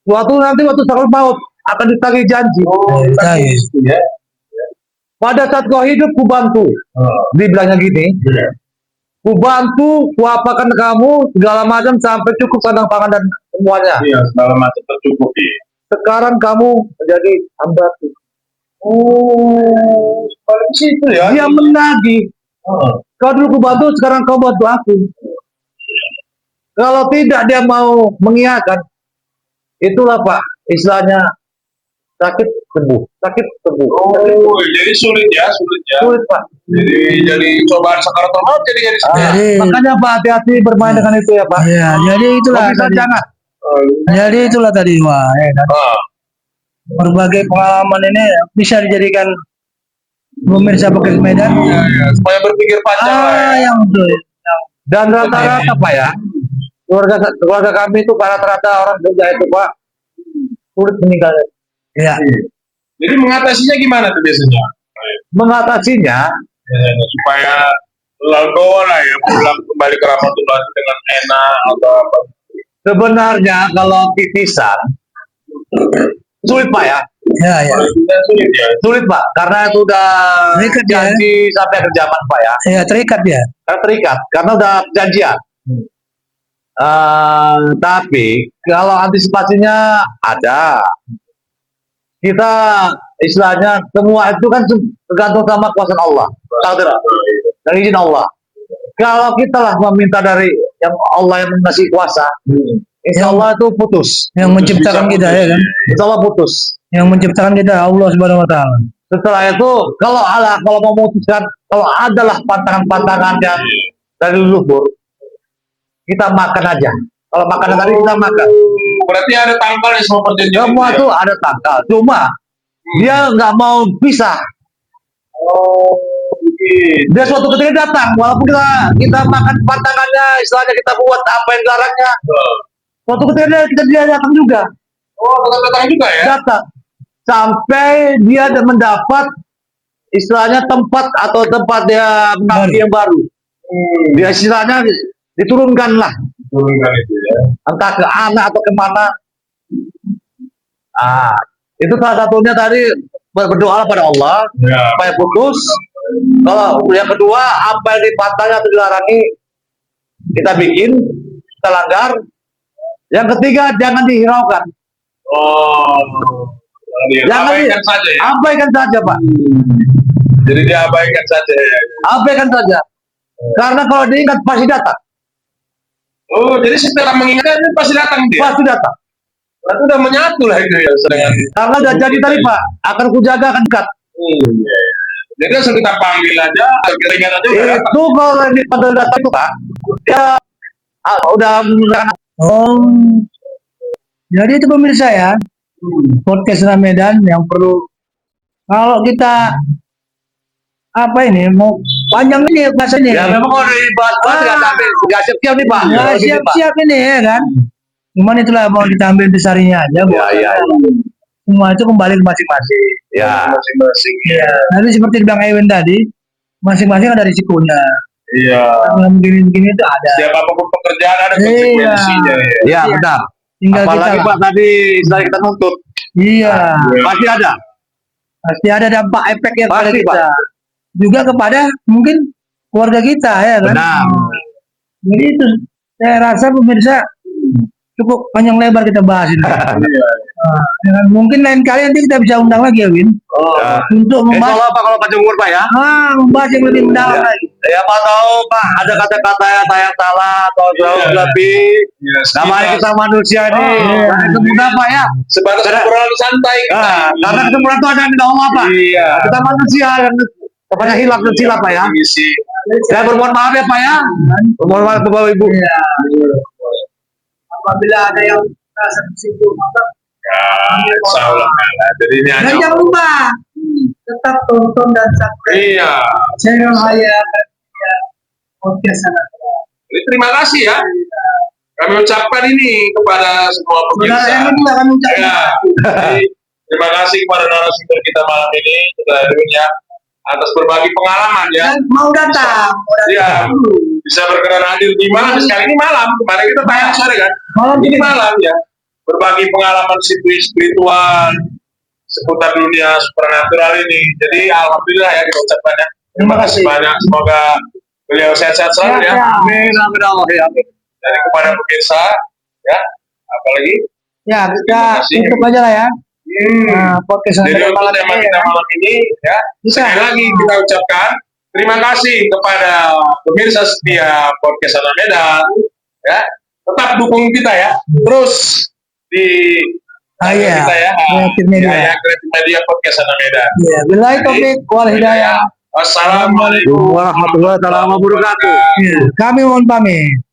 Waktu sakit maut akan ditagih janji. itu ya? Pada saat kau hidup, ku bantu. Dibilangnya gini, ku bantu, ku apakan kamu segala macam sampai cukup sandang pangan dan semuanya. Iya, segala macam tercukupi. Sekarang kamu menjadi hambaku. Paling situ ya. Dia menagih. Kau dulu ku bantu, sekarang kau bantu aku. Kalau tidak dia mau mengiyakan, itulah Pak, istilahnya sakit sembuh. Jadi sulit ya. Sulit Pak. Jadi cobaan sakaratul maut jadi Jadi, Makanya Pak hati-hati bermain dengan itu ya Pak. ya, jadi itulah Kalau bisa tadi. jangan. Jadi itulah tadi, wah, ya kan? Berbagai pengalaman ini bisa dijadikan pemirsa Podcast Medan. supaya berpikir panjang lah ya. Yang betul. Dan rata-rata Pak ya, keluarga kami itu rata-rata orang kerja itu Pak sulit meninggal. Ya, Jadi mengatasinya gimana tuh biasanya? Mengatasinya Supaya legowo lah ya, pulang kembali ke rahmatullah dengan enak atau apa? sebenarnya kalau titisan sulit Pak ya. Ya, ya. Kalau kita sulit ya. Sulit Pak, karena itu udah Terikat ya. janji sampai akhir zaman Pak ya. Ya, terikat dia. Karena terikat, karena udah perjanjian. Tapi kalau antisipasinya ada, kita istilahnya semua itu kan tergantung sama kuasa Allah, takdir dan izin Allah. Kalau kita lah meminta dari yang Allah yang mengasih kuasa, insya Allah itu putus. Yang menciptakan kita ya kan. Insya Allah putus. Yang menciptakan kita Allah Subhanahu wa taala. Setelah itu kalau mau memutuskan, kalau adalah pantangan-pantangan yang dari leluhur, kita makan aja. Kalau makanan tadi kita makan. Berarti ada tanggalnya semua perjanjian. Semua itu tuh ada tanggal. Cuma dia nggak mau pisah. Oh, begitu. Dia suatu ketika datang, walaupun kita makan pantangannya, istilahnya kita buat apa yang dilarangnya. Suatu ketika dia datang juga, Oh, tetap datang juga ya? datang sampai dia mendapat istilahnya tempat atau tempat dia mengabdi yang baru. Dia istilahnya diturunkan lah, Turunkan itu ya. entah ke anak atau kemana. Itu salah satunya tadi berdoa pada Allah Ya. supaya putus. Kalau yang kedua, apa yang dipatahnya atau dilarangi kita bikin, kita langgar. Yang ketiga, jangan dihiraukan. Oh, Jangan abaikan saja ya. abaikan saja Pak, Jadi diabaikan saja ya. abaikan saja. Karena kalau diingat pasti datang, Oh, jadi setelah mengingatkan ini pasti datang dia. pasti datang. Berarti udah menyatu lah itu ya dengan. Karena udah jadi tadi Pak, akan kujaga akan dekat. Jadi asal kita panggil aja, keringat aja udah datang. Itu kalau yang dipanggil datang itu Pak, ya udah menggunakan. Oh. Jadi itu pemirsa ya. Podcast Medan yang perlu kalau kita apa ini mau panjang ini bahasa ini. Ya memang kalau dibahas nggak siap-siap nih Pak. Nggak Kalau gini, Pak. siap-siap ini ya kan. Cuman itulah mau kita ambil besarnya aja. Ya. Semua itu kembali ke masing-masing. Ya. Masing-masing. Ya. Nanti seperti bilang Ewen tadi, masing-masing ada risikonya. Iya. Kalau begini-begini itu ada. Setiap apapun pekerjaan ada Iya. konsekuensinya ya. Ya benar. Tinggal Apalagi kita. Pak tadi istilah kita nuntut, Iya. pasti ada. Pasti ada dampak efeknya kepada Pasti, kita. Juga kepada mungkin keluarga kita ya kan. Benar. Jadi itu saya rasa pemirsa cukup panjang lebar kita bahas ini. Iya. Ya kan? Mungkin lain kali nanti kita bisa undang lagi ya Win. Ya. Untuk Insya membahas Allah Pak kalau panjang umur Pak ya. membahas yang lebih mendalam lagi. Ya Pak tahu Pak ada kata-kata yang salah atau jauh Iya. lebih. Iya, Namanya kita manusia nih. iya. Nah, itu mudah Pak ya. sebatas obrolan santai. Karena kesempurnaan itu ada di Allah Pak. Iya. Kita manusia yang kepada hilaf dan silap Pak ya. Misi. Saya bermohon maaf ya Pak ya. Bermohon maaf Bapak Ibu. Iya. Apabila ada yang merasa tersinggung maka Ya, insya Allah. Jadi ini dan hanya. jangan lupa tetap tonton dan subscribe Iya. channel Hayat Podcast Sangat. Jadi terima kasih ya. Kami ucapkan ini kepada semua Saudara pemirsa. yang juga kami ucapkan. Ya. Jadi, terima kasih kepada narasumber kita malam ini, Saudara Edwin ya, atas berbagi pengalaman ya. Dan mau datang. Iya. Bisa berkenan hadir di malam. Sekali ini malam. Kemarin kita tayang sore kan. Malam Ini malam ya. Berbagi pengalaman spiritual seputar dunia supernatural ini. Jadi alhamdulillah ya kita ucapkan ya. Terima kasih banyak. Semoga beliau sehat-sehat selalu ya. Amin amin Allah ya. Amin. Dan kepada pemirsa ya. Apalagi Ya, kita Terima kasih. tutup aja lah ya. Nah, podcast Jadi Sangat untuk malam tema ini kita ya. malam ini ya, Bisa. sekali lagi kita ucapkan terima kasih kepada pemirsa setia podcast Anak Medan ya. Tetap dukung kita ya. Terus di Iya. kita ya. Kreatif Media. Ya, Kreatif Media Podcast Anak Medan. Ya, billahi taufiq wal hidayah. Wassalamualaikum Warahmatullahi wabarakatuh. Ya, kami mohon pamit.